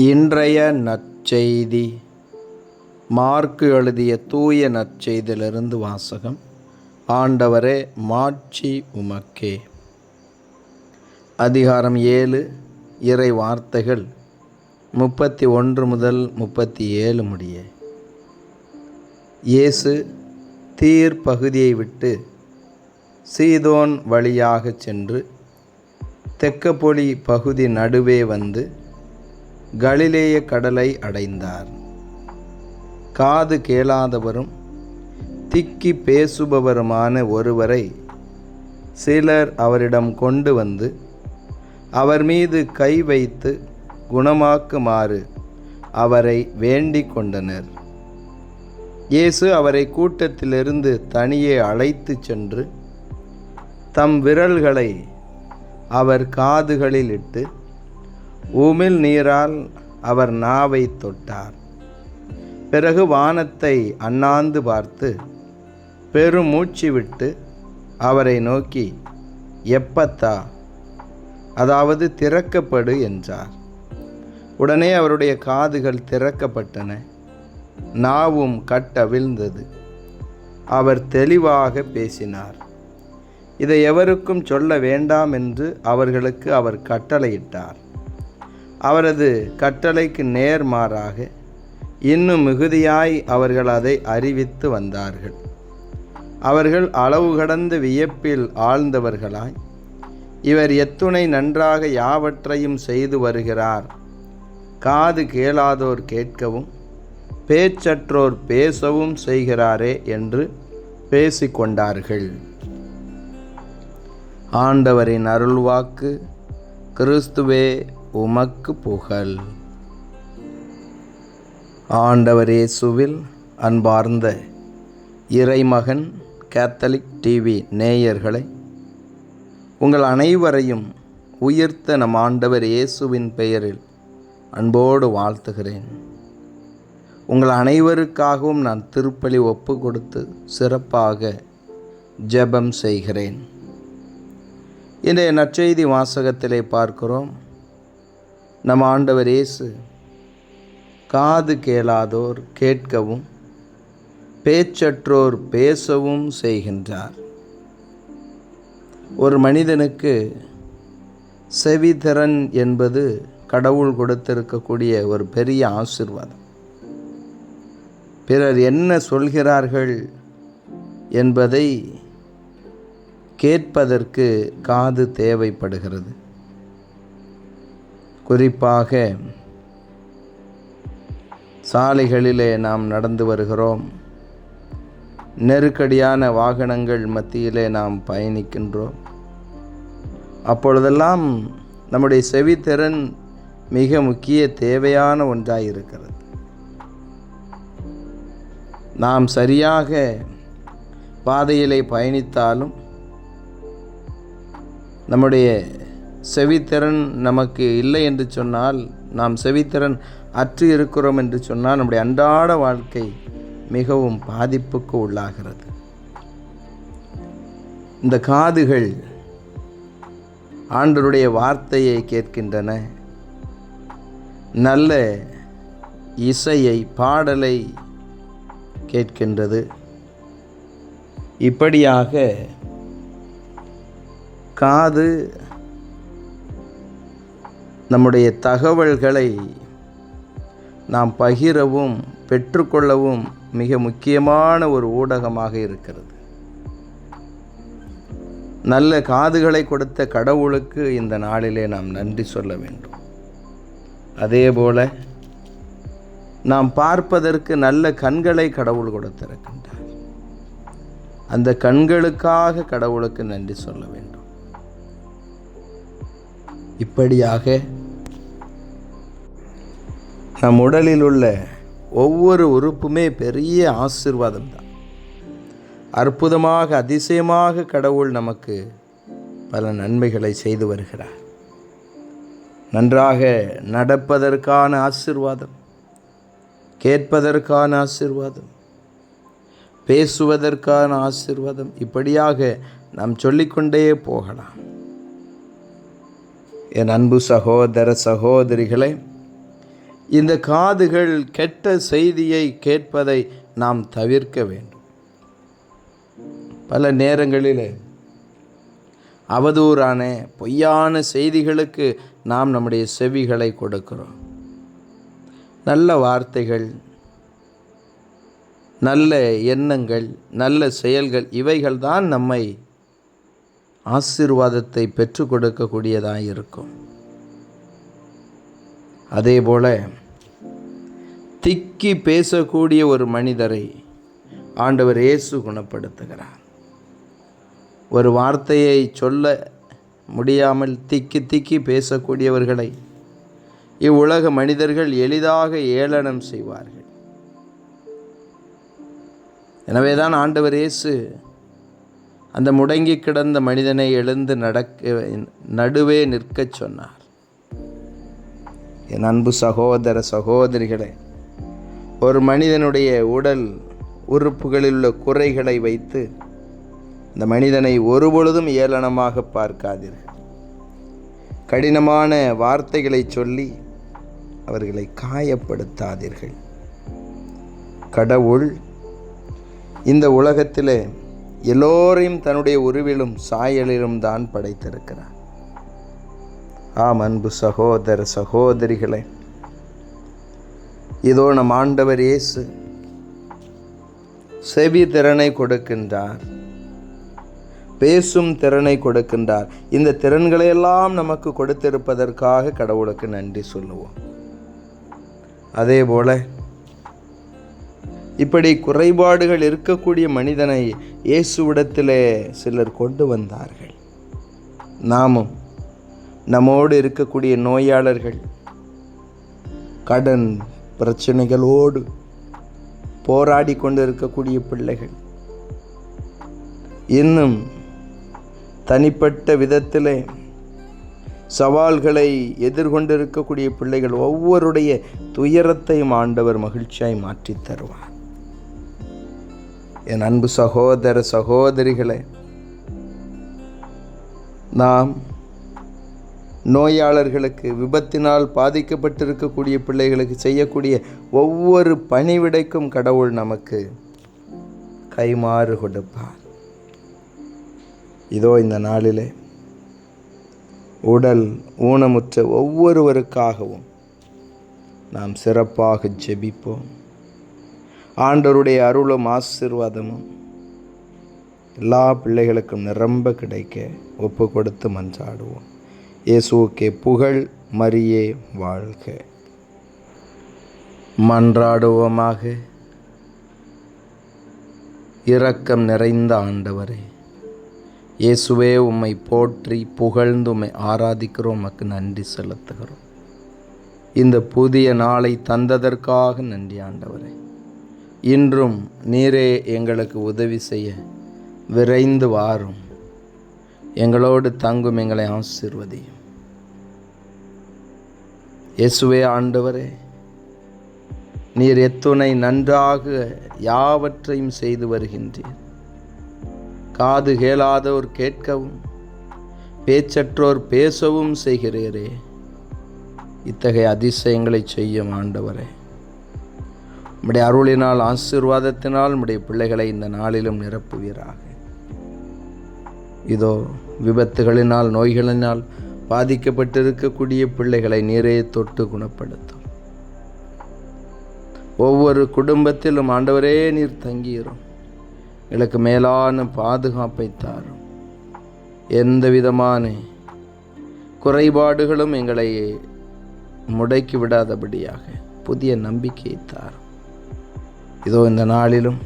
இன்றைய நற்செய்தி மார்க்கு எழுதிய தூய நற்செய்தியிலிருந்து வாசகம். ஆண்டவரே, மாட்சி உமக்கே. அதிகாரம் 7, இறை வார்த்தைகள் 31 முதல் 37 முடிய. இயேசு தீர் பகுதியை விட்டு சீதோன் வழியாக சென்று தெக்கப்பொலி பகுதி நடுவே வந்து கலிலேய கடலை அடைந்தார். காது கேளாதவரும் திக்கி பேசுபவருமான ஒருவரை சிலர் அவரிடம் கொண்டு வந்து அவர் மீது கை வைத்து குணமாக்குமாறு அவரை வேண்டிக் கொண்டனர். இயேசு அவரை கூட்டத்திலிருந்து தனியே அழைத்து சென்று தம் விரல்களை அவர் காதுகளில் இட்டு உமிழ் நீரால் அவர் நாவை தொட்டார். பிறகு வானத்தை அண்ணாந்து பார்த்து பெருமூச்சு விட்டு அவரை நோக்கி, எப்பத்தா, அதாவது திறக்கப்படு என்றார். உடனே அவருடைய காதுகள் திறக்கப்பட்டன, நாவும் கட்டவிழ்ந்தது. அவர் தெளிவாக பேசினார். இதை எவருக்கும் சொல்ல வேண்டாம் என்று அவர்களுக்கு அவர் கட்டளையிட்டார். அவரது கட்டளைக்கு நேர்மாறாக இன்னும் மிகுதியாய் அவர்கள் அதை அறிவித்து வந்தார்கள். அவர்கள் அளவு கடந்த வியப்பில் ஆழ்ந்தவர்களாய், இவர் எத்துணை நன்றாக யாவற்றையும் செய்து வருகிறார், காது கேளாதோர் கேட்கவும் பேச்சற்றோர் பேசவும் செய்கிறாரே என்று பேசிக்கொண்டார்கள். ஆண்டவரின் அருள்வாக்கு. கிறிஸ்துவே, உமக்கு புகழ். ஆண்டவர் இயேசுவில் அன்பார்ந்த இறைமகன் கேத்தலிக் டிவி நேயர்களை, உங்கள் அனைவரையும் உயிர்த்த நம் ஆண்டவர் இயேசுவின் பெயரில் அன்போடு வாழ்த்துகிறேன். உங்கள் அனைவருக்காகவும் நான் திருப்பலி ஒப்பு கொடுத்து சிறப்பாக ஜெபம் செய்கிறேன். இன்றைய நற்செய்தி வாசகத்திலே பார்க்கிறோம், நம் ஆண்டவர் இயேசு காது கேளாதோர் கேட்கவும் பேச்சற்றோர் பேசவும் செய்கின்றார். ஒரு மனிதனுக்கு செவித்திறன் என்பது கடவுள் கொடுத்திருக்கக்கூடிய ஒரு பெரிய ஆசீர்வாதம். பிறர் என்ன சொல்கிறார்கள் என்பதை கேட்பதற்கு காது தேவைப்படுகிறது. குறிப்பாக சாலைகளிலே நாம் நடந்து வருகிறோம், நெருக்கடியான வாகனங்கள் மத்தியிலே நாம் பயணிக்கின்றோம். அப்பொழுதெல்லாம் நம்முடைய செவித்திறன் மிக முக்கிய தேவையான ஒன்றாய் இருக்கிறது. நாம் சரியாக பாதையிலே பயணித்தாலும் நம்முடைய செவித்திறன் நமக்கு இல்லை என்று சொன்னால், நாம் செவித்திறன் அற்று இருக்கிறோம் என்று சொன்னால், நம்முடைய அன்றாட வாழ்க்கை மிகவும் பாதிப்புக்கு உள்ளாகிறது. இந்த காதுகள் ஆண்டவருடைய வார்த்தையை கேட்கின்றன, நல்ல இசையை, பாடலை கேட்கின்றது. இப்படியாக காது நம்முடைய தகவல்களை நாம் பகிரவும் பெற்றுக்கொள்ளவும் மிக முக்கியமான ஒரு ஊடகமாக இருக்கிறது. நல்ல காதுகளை கொடுத்த கடவுளுக்கு இந்த நாளிலே நாம் நன்றி சொல்ல வேண்டும். அதேபோல நாம் பார்ப்பதற்கு நல்ல கண்களை கடவுள் கொடுத்திருக்கின்றார். அந்த கண்களுக்காக கடவுளுக்கு நன்றி சொல்ல வேண்டும். இப்படியாக நம் உடலில் உள்ள ஒவ்வொரு உறுப்புமே பெரிய ஆசீர்வாதம் தான். அற்புதமாக, அதிசயமாக கடவுள் நமக்கு பல நன்மைகளை செய்து வருகிறார். நன்றாக நடப்பதற்கான ஆசீர்வாதம், கேட்பதற்கான ஆசீர்வாதம், பேசுவதற்கான ஆசீர்வாதம், இப்படியாக நாம் சொல்லிக்கொண்டே போகலாம். என் அன்பு சகோதர சகோதரிகளே, இந்த காதுகள் கெட்ட செய்தியை கேட்பதை நாம் தவிர்க்க வேண்டும். பல நேரங்களில் அவதூறான பொய்யான செய்திகளுக்கு நாம் நம்முடைய செவிகளை கொடுக்கிறோம். நல்ல வார்த்தைகள், நல்ல எண்ணங்கள், நல்ல செயல்கள், இவைகள்தான் நம்மை ஆசீர்வாதத்தை பெற்றுக் கொடுக்கக்கூடியதாக இருக்கும். அதேபோல திக்கி பேசக்கூடிய ஒரு மனிதரை ஆண்டவர் இயேசு குணப்படுத்துகிறார். ஒரு வார்த்தையை சொல்ல முடியாமல் திக்கி திக்கி பேசக்கூடியவர்களை இவ்வுலக மனிதர்கள் எளிதாக ஏளனம் செய்வார்கள். எனவேதான் ஆண்டவர் இயேசு அந்த முடங்கி கிடந்த மனிதனை எழுந்து நடுவே நிற்கச் சொன்னார். என் அன்பு சகோதர சகோதரிகளே, ஒரு மனிதனுடைய உடல் உறுப்புகளில் உள்ள குறைகளை வைத்து இந்த மனிதனை ஒருபொழுதும் ஏளனமாக பார்க்காதீர்கள். கடினமான வார்த்தைகளை சொல்லி அவர்களை காயப்படுத்தாதீர்கள். கடவுள் இந்த உலகத்திலே எல்லோரையும் தன்னுடைய உருவிலும் சாயலிலும் தான் படைத்திருக்கிறார். ஆம் அன்பு சகோதர சகோதரிகளே, இதோ நம் ஆண்டவர் இயேசு செவி திறனை கொடுக்கின்றார், பேசும் திறனை கொடுக்கின்றார். இந்த திறன்களையெல்லாம் நமக்கு கொடுத்திருப்பதற்காக கடவுளுக்கு நன்றி சொல்லுவோம். அதேபோல இப்படி குறைபாடுகள் இருக்கக்கூடிய மனிதனை இயேசுவிடத்திலே சிலர் கொண்டு வந்தார்கள். நாமும் நம்மோடு இருக்கக்கூடிய நோயாளர்கள், கடன் பிரச்சனைகளோடு போராடி கொண்டு இருக்கக்கூடிய பிள்ளைகள், இன்னும் தனிப்பட்ட விதத்திலே சவால்களை எதிர்கொண்டு இருக்கக்கூடிய பிள்ளைகள் ஒவ்வொருடைய துயரத்தையும் ஆண்டவர் மகிழ்ச்சியாய் மாற்றித் தருவார். என் அன்பு சகோதர சகோதரிகளே, நாம் நோயாளர்களுக்கு, விபத்தினால் பாதிக்கப்பட்டிருக்கக்கூடிய பிள்ளைகளுக்கு செய்யக்கூடிய ஒவ்வொரு பணிவிடைக்கும் கடவுள் நமக்கு கைமாறு கொடுப்பார். இதோ இந்த நாளிலே உடல் ஊனமுற்ற ஒவ்வொருவருக்காகவும் நாம் சிறப்பாக ஜெபிப்போம். ஆண்டவருடைய அருளும் ஆசீர்வாதமும் எல்லா பிள்ளைகளுக்கும் நிரம்ப கிடைக்க ஒப்பு கொடுத்து மன்றாடுவோம். இயேசுவுக்கே புகழ், மரியே வாழ்க. மன்றாடுவோமாக. இரக்கம் நிறைந்த ஆண்டவரே, இயேசுவே, உம்மை போற்றி புகழ்ந்து உம்மை ஆராதிக்கிறோம், உமக்கு நன்றி செலுத்துகிறோம். இந்த புதிய நாளை தந்ததற்காக நன்றி ஆண்டவரே. இன்றும் நீரே எங்களுக்கு உதவி செய்ய விரைந்து வாரும். எங்களோடு தங்கும், எங்களை ஆசீர்வதியும். இயேசுவே ஆண்டவரே, நீர் எத்துணை நன்றாக யாவற்றையும் செய்து வருகின்றீர். காது கேளாதோர் கேட்கவும், பேச்சற்றோர் பேசவும் செய்கிறீரே. இத்தகைய அதிசயங்களை செய்யும் ஆண்டவரே, உம்முடைய அருளினால், ஆசீர்வாதத்தினால் உம்முடைய பிள்ளைகளை இந்த நாளிலும் நிரப்புவீராக. இதோ விபத்துகளினால், நோய்களினால் பாதிக்கப்பட்டிருக்கக்கூடிய பிள்ளைகளை நீரே தொட்டு குணப்படுத்தும். ஒவ்வொரு குடும்பத்திலும் ஆண்டவரே நீர் தங்கியிரும். எங்களுக்கு மேலான பாதுகாப்பை தாரும். எந்த விதமான குறைபாடுகளும் எங்களை முடக்கி விடாதபடியாக புதிய நம்பிக்கையை தாரும். இதோ இந்த நாளிலும்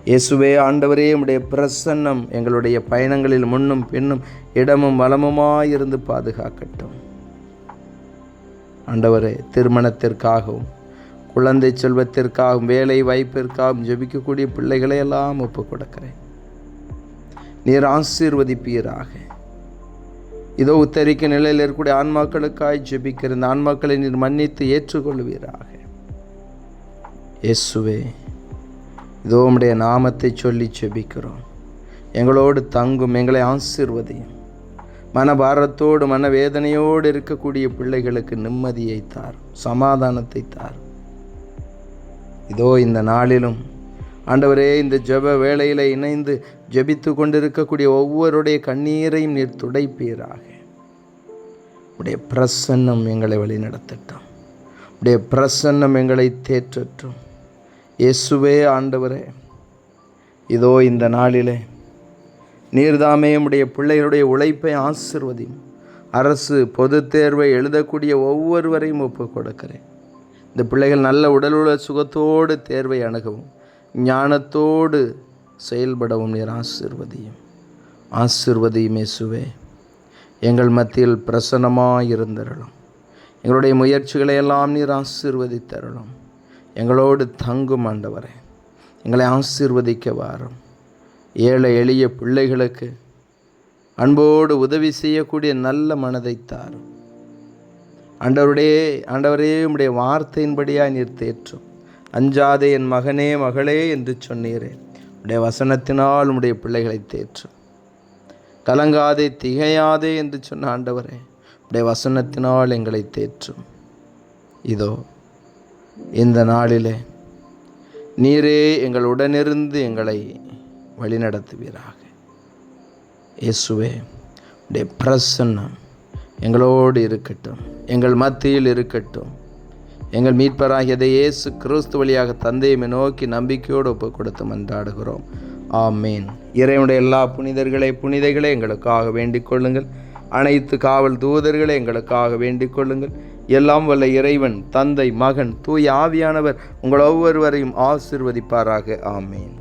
இயேசுவே ஆண்டவரே, உம்முடைய பிரசன்னம் எங்களுடைய பயணங்களில் முன்னும் பின்னும் இடமும் வலமுமாயிருந்து பாதுகாக்கட்டும். ஆண்டவரே, திருமணத்திற்காகவும், குழந்தை செல்வத்திற்காகவும், வேலை வாய்ப்பிற்காகவும் ஜெபிக்கக்கூடிய பிள்ளைகளை எல்லாம் ஒப்புக் கொடுக்கிறேன். நீர் ஆசீர்வதிப்பீராக. இதோ உத்தரிக்க நிலையில் இருக்கக்கூடிய ஆன்மாக்களுக்காய் ஜெபிக்கிற இந்த ஆன்மாக்களை நீர் மன்னித்து ஏற்றுக்கொள்வீராக. இயேசுவே, இதோ உம்முடைய நாமத்தை சொல்லி ஜெபிக்கிறோம். எங்களோடு தங்கும், எங்களை ஆசீர்வதியும். மனபாரத்தோடு மனவேதனையோடு இருக்கக்கூடிய பிள்ளைகளுக்கு நிம்மதியை தாரும், சமாதானத்தை தாரும். இதோ இந்த நாளிலும் ஆண்டவரே, இந்த ஜெப வேளையில் இணைந்து ஜெபித்து கொண்டிருக்கக்கூடிய ஒவ்வொருடைய கண்ணீரையும் நீர் துடைப்பீராக. உடைய பிரசன்னம் எங்களை வழிநடத்தட்டும், உடைய பிரசன்னம் எங்களை தேற்றட்டும். இயேசுவே ஆண்டவரே, இதோ இந்த நாளிலே நீர்தாமே உடைய பிள்ளைகளுடைய உழைப்பை ஆசீர்வதியும். அரசு பொது தேர்வை எழுதக்கூடிய ஒவ்வொருவரையும் ஒப்புக் கொடுக்கிறேன். இந்த பிள்ளைகள் நல்ல உடலுள்ள சுகத்தோடு தேர்வை அணுகவும் ஞானத்தோடு செயல்படவும் நீர் ஆசீர்வதியும். ஆசீர்வதியும் இயேசுவே. எங்கள் மத்தியில் பிரசன்னமாயிருந்தருளும். எங்களுடைய முயற்சிகளை எல்லாம் நீர் ஆசீர்வதித்தருளும். எங்களோடு தங்கும் ஆண்டவரே, எங்களை ஆசீர்வதிக்க வாரும். ஏழை எளிய பிள்ளைகளுக்கு அன்போடு உதவி செய்யக்கூடிய நல்ல மனதை தாரும். ஆண்டவரே, உம்முடைய வார்த்தையின்படியாய் நீர் தேற்றும். அஞ்சாதே என் மகனே மகளே என்று சொன்னீரே, உடைய வசனத்தினால் உம்முடைய பிள்ளைகளை தேற்றும். கலங்காதே திகையாதே என்று சொன்ன ஆண்டவரே, உடைய வசனத்தினால் எங்களை தேற்றும். இதோ இந்த நாளிலே நீரே எங்கள் உடனிருந்து எங்களை வழிநடத்துவீராக. இயேசுவே, உடைய பிரசன்னம் எங்களோடு இருக்கட்டும், எங்கள் மத்தியில் இருக்கட்டும். எங்கள் மீட்பராகிய இயேசு கிறிஸ்து வழியாக தந்தையை நோக்கி நம்பிக்கையோடு ஒப்புக் கொடுத்து மன்றாடுகிறோம். ஆமேன். இறைவனுடைய எல்லா புனிதர்களே எங்களுக்காக வேண்டிக் கொள்ளுங்கள். அனைத்து காவல் தூதர்களே எங்களுக்காக வேண்டிக் கொள்ளுங்கள். எல்லாம் வல்ல இறைவன் தந்தை, மகன், தூய ஆவியானவர் உங்கள் ஒவ்வொருவரையும் ஆசீர்வதிப்பாராக. ஆமேன்.